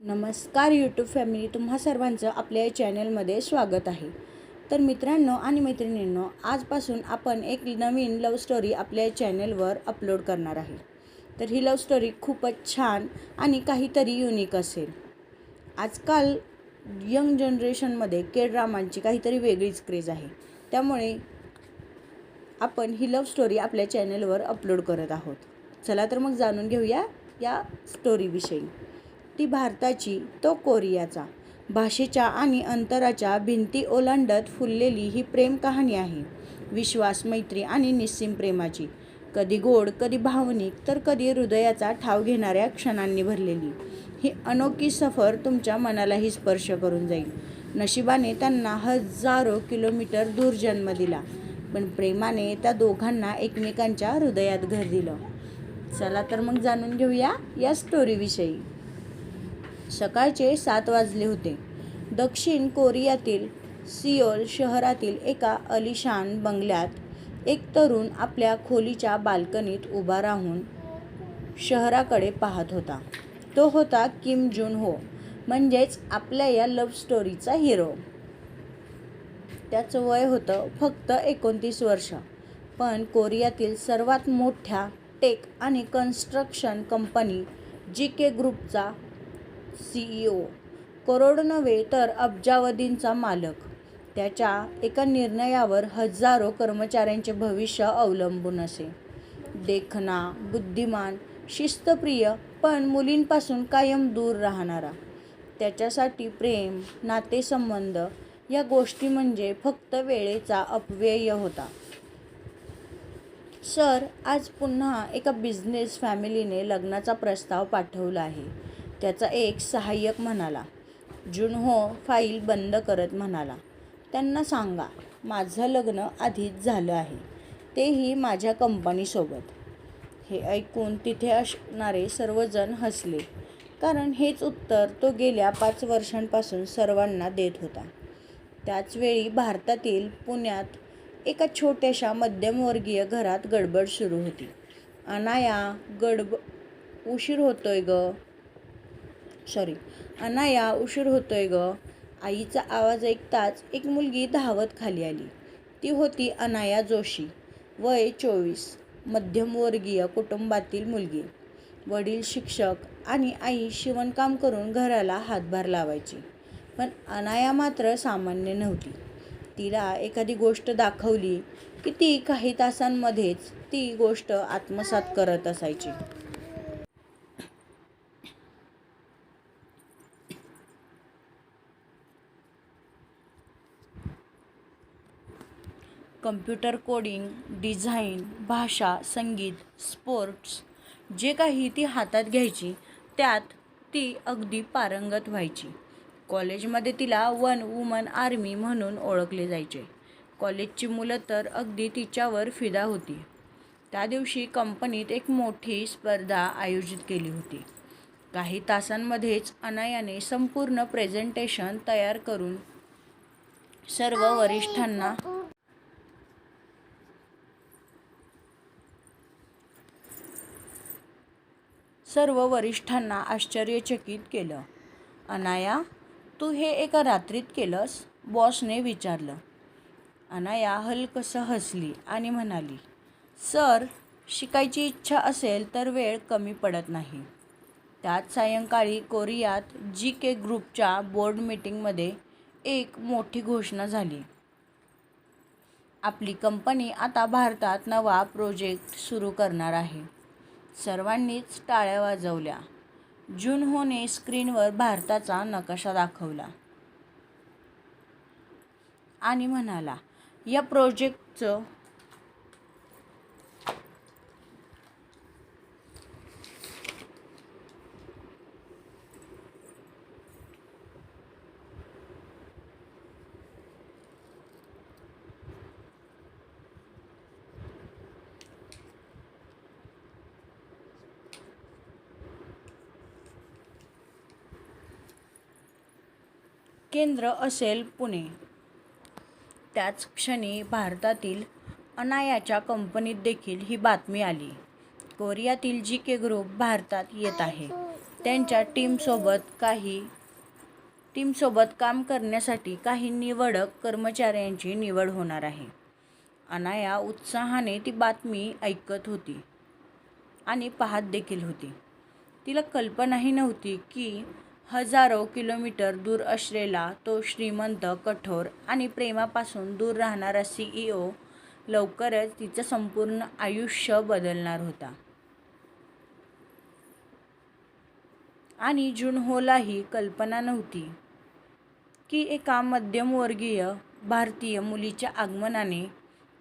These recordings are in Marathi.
नमस्कार यूट्यूब फॅमिली, तुम्हा सर्वांचं आपल्या या चॅनलमध्ये स्वागत आहे. तर मित्रांनो आणि मैत्रिणींनो, आजपासून आपण एक नवीन लव्ह स्टोरी आपल्या चॅनलवर अपलोड करणार आहे. तर ही लव्ह स्टोरी खूपच छान आणि काहीतरी युनिक असेल. आजकाल यंग जनरेशनमध्ये के ड्रामांची काहीतरी वेगळीच क्रेज आहे. त्यामुळे आपण ही लव्ह स्टोरी आपल्या चॅनलवर अपलोड करत आहोत. चला तर मग जाणून घेऊया या स्टोरीविषयी. ती भारताची, तो कोरियाचा. भाषेच्या आणि अंतराच्या भिंती ओलांडत फुललेली ही प्रेम कहाणी आहे. विश्वास, मैत्री आणि निस्सीम प्रेमाची. कधी गोड, कधी भावनिक, तर कधी हृदयाचा ठाव घेणाऱ्या क्षणांनी भरलेली ही अनोखी सफर तुमच्या मनालाही स्पर्श करून जाईल. नशिबाने त्यांना हजारो किलोमीटर दूर जन्म दिला, पण प्रेमाने त्या दोघांना एकमेकांच्या हृदयात घर दिलं. चला तर मग जाणून घेऊया या स्टोरीविषयी. सकाळचे 7 वाजले होते. दक्षिण कोरियातील सिओल शहरातील एका आलिशान बंगल्यात एक तरुण आपल्या खोलीच्या बाल्कनीत उभा राहून शहराकडे पाहत होता. तो होता किम जून हो, म्हणजेच आपल्या या लव्ह स्टोरीचा हिरो. त्याचं वय होतं फक्त 29 वर्ष, पण कोरियातील सर्वात मोठ्या टेक आणि कन्स्ट्रक्शन कंपनी जीके ग्रुपचा CEO, करोड नव्हे तर अब्जावधींचा मालक. त्याच्या एका निर्णयावर हजारो कर्मचाऱ्यांचे भविष्य अवलंबून असे. देखणा, बुद्धिमान, शिस्तप्रिय, पण मुलींपासून कायम दूर राहणारा. त्याच्यासाठी प्रेम, नातेसंबंध या गोष्टी म्हणजे फक्त वेळेचा अपव्यय होता. सर, आज पुन्हा एका बिझनेस फॅमिलीने लग्नाचा प्रस्ताव पाठवला आहे, त्याचा एक सहाय्यक म्हणाला. जुनहो फाईल बंद करत म्हणाला. त्यांना सांगा, माझं लग्न आधीच झालं आहे, तेही माझ्या कंपनीसोबत. हे ऐकून तिथे असणारे सर्वजण हसले, कारण हेच उत्तर तो गेल्या 5 वर्षांपासून सर्वांना देत होता. त्याचवेळी भारतातील पुण्यात एका छोट्याशा मध्यमवर्गीय घरात गडबड सुरू होती. अनाया, उशीर होतोय ग. आईचा आवाज ऐकताच एक मुलगी धावत खाली आली. ती होती अनाया जोशी, वय 24, मध्यमवर्गीय कुटुंबातील मुलगी. वडील शिक्षक आणि आई शिवणकाम करून घराला हातभार लावायची. पण अनाया मात्र सामान्य नव्हती. तिला एखादी गोष्ट दाखवली की ती काही तासांमध्येच ती गोष्ट आत्मसात करत असायची. कम्प्युटर कोडिंग, डिझाईन, भाषा, संगीत, स्पोर्ट्स, जे काही ती हातात घ्यायची त्यात ती अगदी पारंगत व्हायची. कॉलेजमध्ये तिला 1 वुमन आर्मी म्हणून ओळखले जायचे. कॉलेजची मुलं तर अगदी तिच्यावर फिदा होती. त्या दिवशी कंपनीत एक मोठी स्पर्धा आयोजित केली होती. काही तासांमध्येच अनायाने संपूर्ण प्रेझेंटेशन तयार करून सर्व वरिष्ठांना आश्चर्यचकित केलं. अनाया, तू हे एका रात्रीत केलंस? बॉसने विचारलं. अनाया हलकसं हसली आणि म्हणाली, सर, शिकायची इच्छा असेल तर वेळ कमी पडत नाही. त्याच सायंकाळी कोरियात जीके ग्रुपच्या बोर्ड मीटिंगमध्ये एक मोठी घोषणा झाली. आपली कंपनी आता भारतात नवा प्रोजेक्ट सुरू करणार आहे. सर्वांनीच टाळ्या वाजवल्या. जुनहोने स्क्रीनवर भारताचा नकाशा दाखवला आणि म्हणाला, या प्रोजेक्टचं केंद्र असेल पुणे. त्याच क्षणी भारतातील अनायाच्या कंपनीत देखील ही बातमी आली. कोरियातील जीके ग्रुप भारतात येत आहे. त्यांच्या टीमसोबत काम करण्यासाठी काही निवडक कर्मचाऱ्यांची निवड होणार आहे. अनाया उत्साहाने ती बातमी ऐकत होती आणि पाहत देखील होती. तिला कल्पनाही नव्हती की हजारो किलोमीटर दूर असलेला तो श्रीमंत, कठोर आणि प्रेमापासून दूर राहणारा CEO लवकरच तिचं संपूर्ण आयुष्य बदलणार होता. आणि जुनहोलाही कल्पना नव्हती की एका मध्यमवर्गीय भारतीय मुलीच्या आगमनाने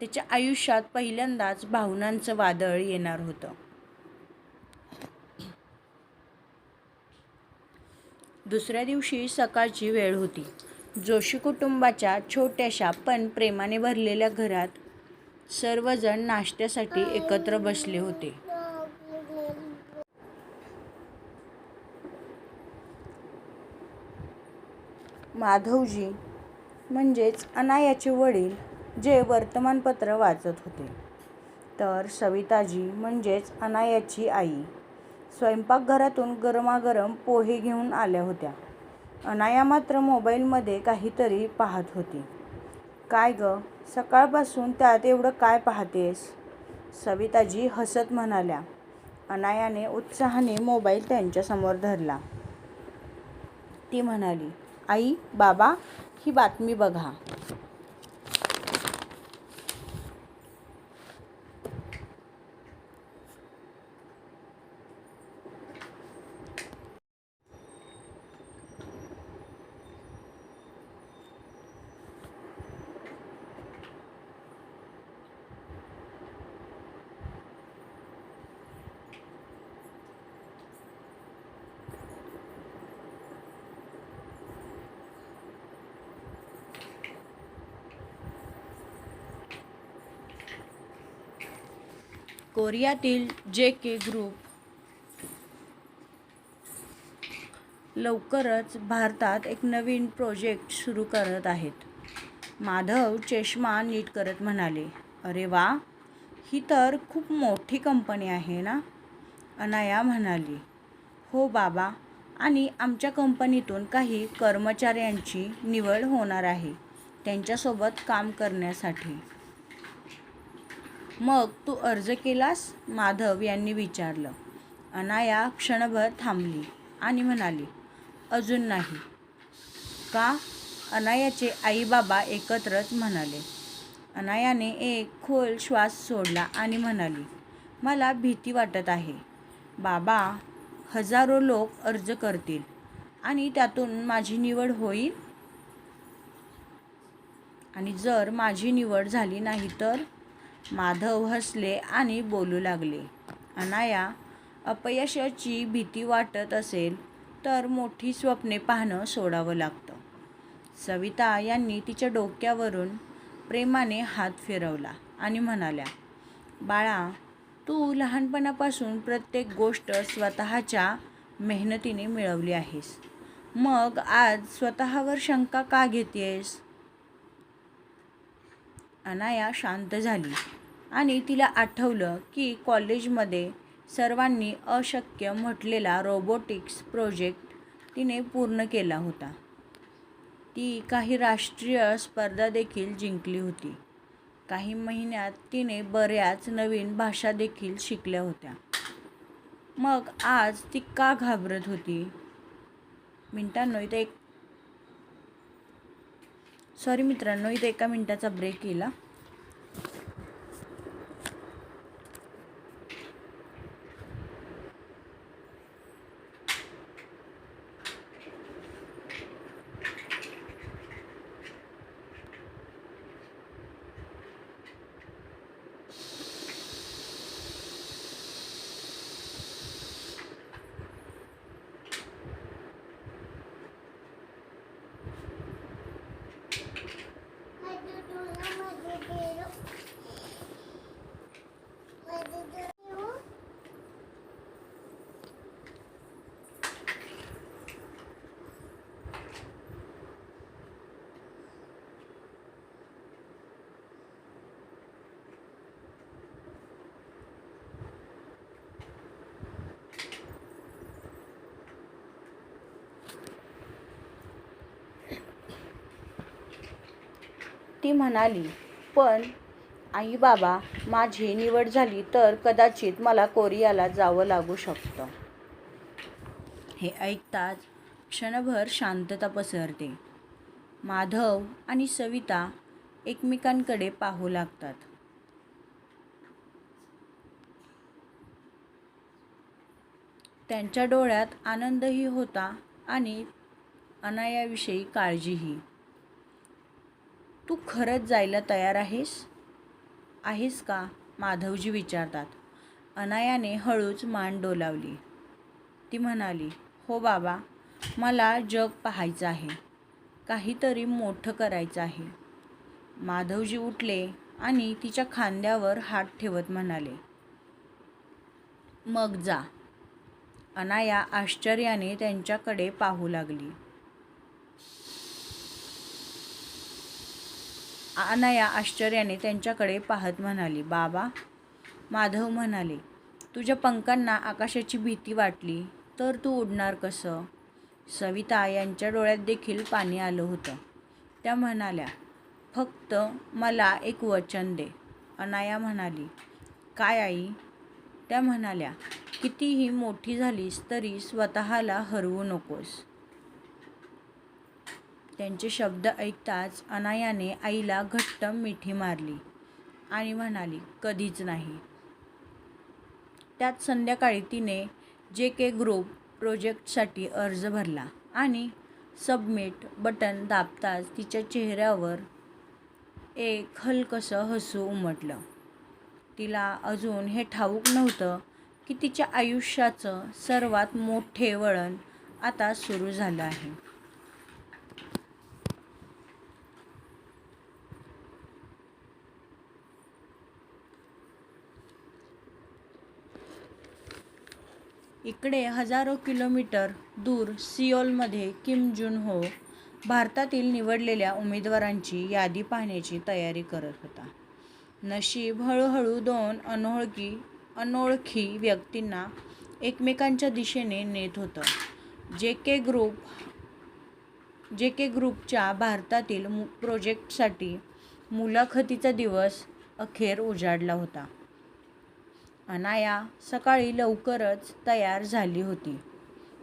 त्याच्या आयुष्यात पहिल्यांदाच भावनांचं वादळ येणार होतं. दुसऱ्या दिवशी सकाळची वेळ होती. जोशी कुटुंबाच्या छोट्याशा पण प्रेमाने भरलेल्या घरात सर्वजण नाश्त्यासाठी एकत्र बसले होते. माधवजी म्हणजेच अनायाचे वडील जे वर्तमानपत्र वाचत होते, तर सविताजी म्हणजेच अनायाची आई स्वयंपाकघरातून गरमागरम पोहे घेऊन आल्या होत्या. अनाया मात्र मोबाईलमध्ये काहीतरी पाहत होती. "काय ग, सकाळपासून त्यात एवढं काय पाहतेस?" सविताजी हसत म्हणाल्या. अनायाने उत्साहाने मोबाईल त्यांच्यासमोर धरला. ती म्हणाली, "आई, बाबा, ही बातमी बघा." कोरियातील JK ग्रुप लवकरच भारतात एक नवीन प्रोजेक्ट सुरू करत आहेत. माधव चष्मा नीट करत म्हणाले. "अरे वा, ही तर खूप मोठी कंपनी आहे ना?" अनाया म्हणाली. "हो बाबा, आणि आमच्या कंपनीतून काही कर्मचाऱ्यांची निवड होणार आहे त्यांच्यासोबत काम करण्यासाठी." "मग तू अर्ज केलास?" माधव यांनी विचारलं. अनाया क्षणभर थांबली आणि म्हणाली, "अजून नाही." "का?" अनायाचे आई बाबा एकत्रच म्हणाले. अनायाने एक खोल श्वास सोडला आणि म्हणाली, "मला भीती वाटत आहे बाबा. हजारो लोक अर्ज करतील आणि त्यातून माझी निवड होईल. आणि जर माझी निवड झाली नाही तर?" माधव हसले आणि बोलू लागले, "अनाया, अपयशाची भीती वाटत असेल तर मोठी स्वप्ने पाहणं सोडावं लागतं." सविता यांनी तिच्या डोक्यावरून प्रेमाने हात फिरवला आणि म्हणाल्या, "बाळा, तू लहानपणापासून प्रत्येक गोष्ट स्वतःच्या मेहनतीने मिळवली आहेस. मग आज स्वतःवर शंका का घेतेयस?" अनाया शांत झाली आणि तिला आठवलं की कॉलेजमध्ये सर्वांनी अशक्य म्हटलेला रोबोटिक्स प्रोजेक्ट तिने पूर्ण केला होता. ती काही राष्ट्रीय स्पर्धा देखील जिंकली होती. काही महिन्यात तिने बऱ्याच नवीन भाषा देखील शिकल्या होत्या. मग आज ती का घाबरत होती? मित्रांनो, इथे एका मिनिटाचा ब्रेक केला. ती म्हणाली, पण आई बाबा, माझी निवड झाली तर कदाचित मला कोरियाला जावं लागू शकतं. हे ऐकताच क्षणभर शांतता पसरते. माधव आणि सविता एकमेकांकडे पाहू लागतात. त्यांच्या डोळ्यात आनंदही होता आणि अनायाविषयी काळजीही. तू खरंच जायला तयार आहेस का? माधवजी विचारतात. अनायाने हळूच मान डोलावली. ती म्हणाली, हो बाबा, मला जग पाहायचं आहे, काहीतरी मोठं करायचं आहे. माधवजी उठले आणि तिच्या खांद्यावर हात ठेवत म्हणाले, मग जा. अनाया आश्चर्याने त्यांच्याकडे पाहू लागली. अनाया आश्चर्याने त्यांच्याकडे पाहत म्हणाली, बाबा. माधव म्हणाले, तुझ्या पंखांना आकाशाची भीती वाटली तर तू उडणार कसं? सविता यांच्या डोळ्यात देखील पाणी आलं होतं. त्या म्हणाल्या, फक्त मला एक वचन दे. अनाया म्हणाली, काय आई? त्या म्हणाल्या, कितीही मोठी झालीस तरी स्वतःला हरवू नकोस. त्यांचे शब्द ऐकताच अनायाने आईला घट्ट मिठी मारली आणि म्हणाली, कधीच नाही. त्यात संध्याकाळी तिने JK ग्रुप प्रोजेक्टसाठी अर्ज भरला आणि सबमिट बटन दाबताच तिच्या चेहऱ्यावर एक हलकसं हसू उमटलं. तिला अजून हे ठाऊक नव्हतं की तिच्या आयुष्याचं सर्वात मोठे वळण आता सुरू झालं आहे. इकडे हजारो किलोमीटर दूर सिओलमध्ये किम जुन हो भारतातील निवडलेल्या उमेदवारांची यादी पाहण्याची तयारी करत होता. नशीब हळूहळू दोन अनोळखी व्यक्तींना एकमेकांच्या दिशेने नेत होतं. JK ग्रुपच्या भारतातील प्रोजेक्टसाठी मुलाखतीचा दिवस अखेर उजाडला होता. अनाया सकाळी लवकरच तयार झाली होती.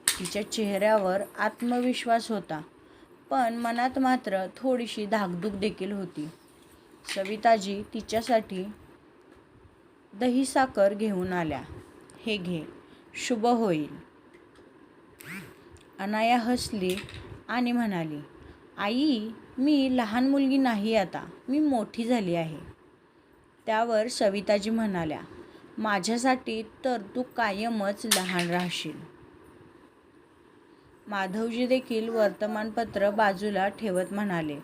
तिच्या चेहऱ्यावर आत्मविश्वास होता, पण मनात मात्र थोडीशी धाकधूक देखील होती. सविताजी तिच्यासाठी दहीसाखर घेऊन आल्या. हे घे, शुभ होईल. अनाया हसली आणि म्हणाली, आई, मी लहान मुलगी नाही आता, मी मोठी झाली आहे. त्यावर सविताजी म्हणाल्या, माझ्यासाठी तर तू कायमच लहान राहशील. माधवजी देखील वर्तमानपत्र बाजूला ठेवत म्हणाले,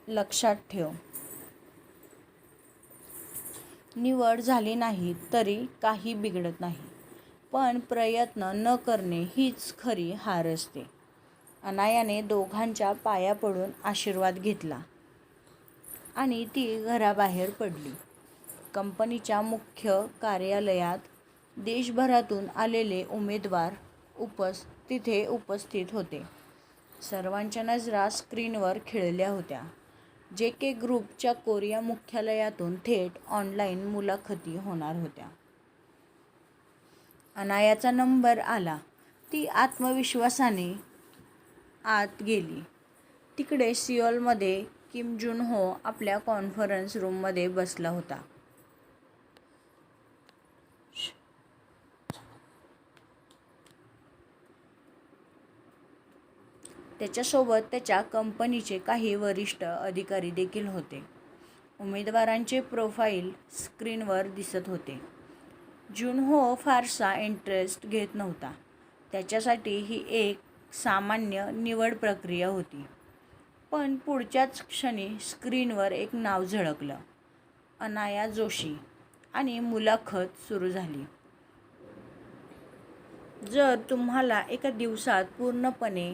लक्षात ठेव, निवड झाली नाही तरी काही बिघडत नाही, पण प्रयत्न न करणे हीच खरी हार असते. अनायाने दोघांच्या पाया पडून आशीर्वाद घेतला आणि ती घराबाहेर पडली. कंपनीच्या मुख्य कार्यालयात देशभरातून आलेले उमेदवार तिथे उपस्थित होते. सर्वांच्या नजरा स्क्रीनवर खिळल्या होत्या. JK ग्रुपच्या कोरिया मुख्यालयातून थेट ऑनलाईन मुलाखती होणार होत्या. अनायाचा नंबर आला. ती आत्मविश्वासाने आत गेली. तिकडे सिओलमध्ये किम जुन हो आपल्या कॉन्फरन्स रूममध्ये बसला होता. त्याच्यासोबत त्याच्या कंपनीचे काही वरिष्ठ अधिकारी देखील होते. उमेदवारांचे प्रोफाईल स्क्रीनवर दिसत होते. जुन हो फारसा इंटरेस्ट घेत नव्हता. त्याच्यासाठी ही एक सामान्य निवड प्रक्रिया होती. पण पुढच्याच क्षणी स्क्रीनवर एक नाव झळकलं, अनाया जोशी, आणि मुलाखत सुरू झाली. जर तुम्हाला एका दिवसात पूर्णपणे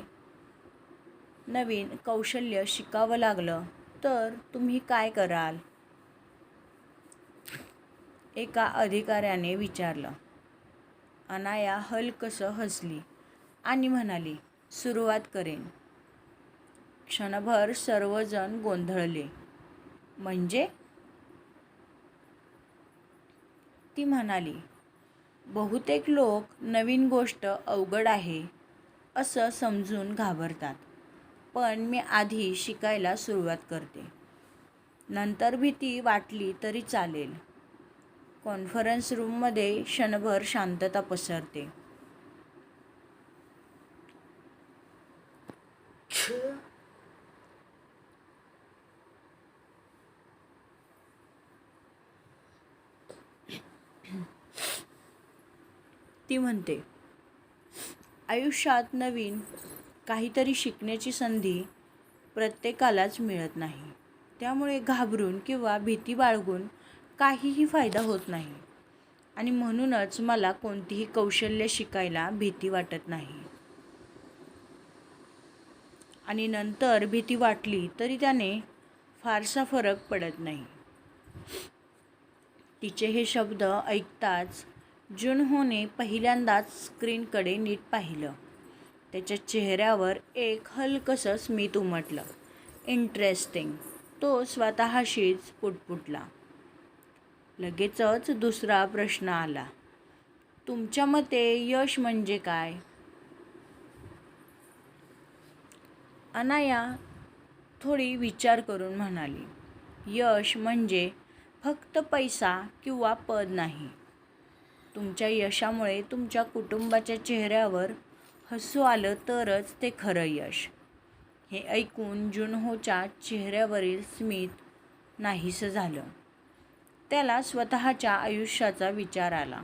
नवीन कौशल्य शिकावं लागलं तर तुम्ही काय कराल? एका अधिकाऱ्याने विचारलं. अनाया हलकसं हसली आणि म्हणाली, सुरुवात करेन. क्षणभर सर्वजण गोंधळले. म्हणजे? ती म्हणाली, बहुतेक लोक नवीन गोष्ट अवघड आहे असं समजून घाबरतात, पण मी आधी शिकायला सुरुवात करते. नंतर भीती वाटली तरी चालेल. कॉन्फरन्स रूममध्ये क्षणभर शांतता पसरते. ती म्हणते, आयुष्यात नवीन काहीतरी शिकण्याची संधी प्रत्येकालाच मिळत नाही. त्यामुळे घाबरून किंवा भीती बाळगून काहीही फायदा होत नाही. आणि म्हणूनच मला कोणतीही कौशल्य शिकायला भीती वाटत नाही. आणि नंतर भीती वाटली तरी त्याने फारसा फरक पडत नाही. तिचे हे शब्द ऐकताच जुनहोने पहिल्यांदाच स्क्रीनकडे नीट पाहिलं. त्याच्या चेहऱ्यावर एक हलकसं स्मित उमटलं. इंटरेस्टिंग, तो स्वतःशीच पुटपुटला. लगेचच दुसरा प्रश्न आला. तुमच्या मते यश म्हणजे काय? अनाया थोडी विचार करून म्हणाली, यश म्हणजे फक्त पैसा किंवा पद नाही. तुमच्या यशामुळे तुमच्या कुटुंबाच्या चेहऱ्यावर हसू आलं तरच ते खरं यश. हे ऐकून जुनहोच्या चेहऱ्यावरील स्मित नाहीसं झालं. त्याला स्वतःच्या आयुष्याचा विचार आला.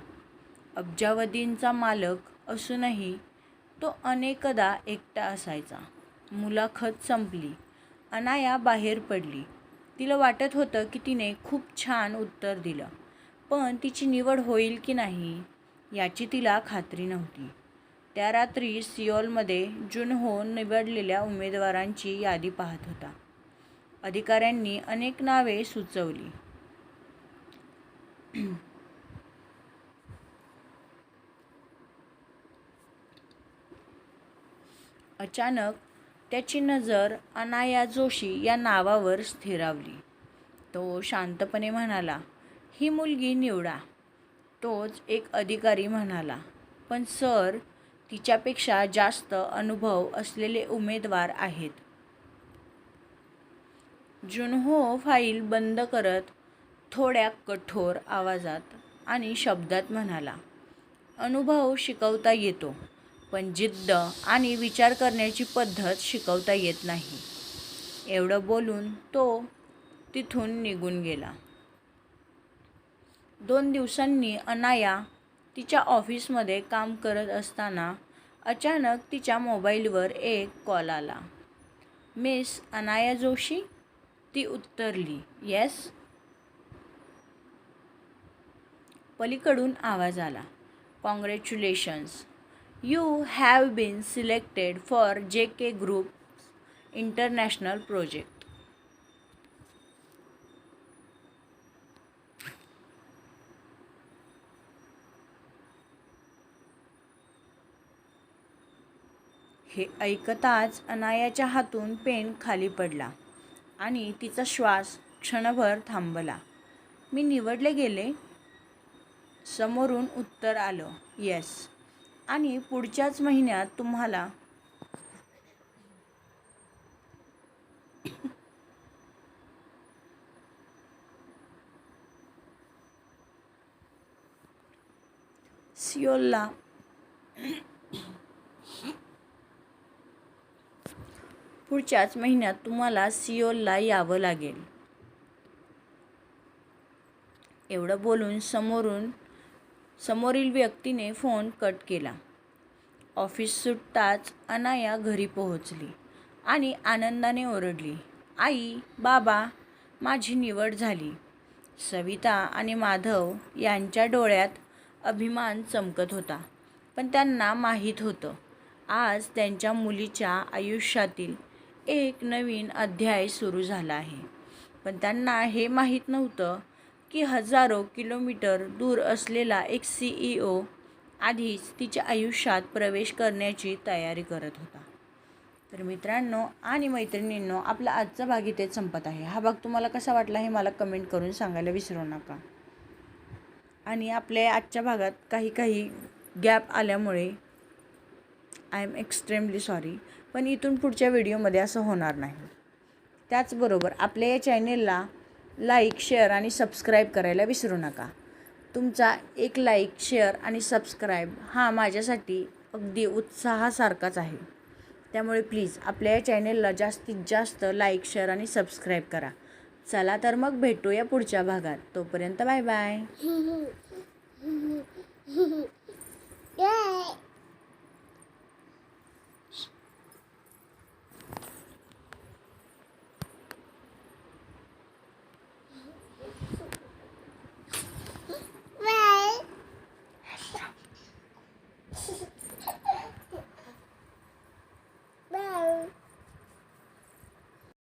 अब्जावधींचा मालक असूनही तो अनेकदा एकटा असायचा. मुलाखत संपली. अनाया बाहेर पडली. तिला वाटत होतं की तिने खूप छान उत्तर दिलं, पण तिची निवड होईल की नाही याची तिला खात्री नव्हती. त्या रात्री सिओलमध्ये जुनहो निवडलेल्या उमेदवारांची यादी पाहत होता. अधिकाऱ्यांनी अनेक नावे सुचवली. अचानक त्याची नजर अनाया जोशी या नावावर स्थिरावली. तो शांतपणे म्हणाला, ही मुलगी निवडा. तोच एक अधिकारी म्हणाला, पण सर, तिच्यापेक्षा जास्त अनुभव असलेले उमेदवार आहेत. जुनहो फाईल बंद करत थोड्या कठोर आवाजात आणि शब्दात म्हणाला, अनुभव शिकवता येतो, पण जिद्द आणि विचार करण्याची पद्धत शिकवता येत नाही. एवढं बोलून तो तिथून निघून गेला. 2 दिवसांनी अनाया तिच्या ऑफिसमध्ये काम करत असताना अचानक तिच्या मोबाईलवर एक कॉल आला. मिस अनाया जोशी? ती उत्तरली, येस. पलीकडून आवाज आला, congratulations, you have been selected for JK group international project. हे ऐकताच अनायाच्या हातून पेन खाली पडला आणि तिचा श्वास क्षणभर थांबला. मी निवडले गेले? समोरून उत्तर आलं, येस. आणि पुढच्याच महिन्यात तुम्हाला सिओलला सिओलला यावं लागेल. एवढं बोलून समोरील व्यक्तीने फोन कट केला. ऑफिस सुटताच अनाया घरी पोहोचली आणि आनंदाने ओरडली, आई, बाबा, माझी निवड झाली. सविता आणि माधव यांच्या डोळ्यात अभिमान चमकत होता, पण त्यांना माहीत होतं, आज त्यांच्या मुलीच्या आयुष्यातील एक नवीन अध्याय सुरू झाला आहे. पण त्यांना हे माहीत नव्हतं की हजारो किलोमीटर दूर असलेला एक CEO आधीच तिच्या आयुष्यात प्रवेश करण्याची तयारी करत होता. तर मित्रांनो आणि मैत्रिणींनो, आपला आजचा भाग इथेच संपत आहे. हा भाग तुम्हाला कसा वाटला हे मला कमेंट करून सांगायला विसरू नका. आणि आपल्या आजच्या भागात काही गॅप आल्यामुळे आय एम एक्स्ट्रीमली सॉरी, पण इथून पुढच्या व्हिडिओमध्ये असं होणार नाही. त्याचबरोबर आपल्या या चॅनेलला लाईक, शेअर आणि सबस्क्राईब करायला विसरू नका. तुमचा एक लाईक, शेअर आणि सबस्क्राईब हा माझ्यासाठी अगदी उत्साहासारखाच आहे. त्यामुळे प्लीज आपल्या या चॅनेलला जास्तीत जास्त लाईक, शेअर आणि सबस्क्राईब करा. चला तर मग भेटूया पुढच्या भागात. तोपर्यंत बाय बाय.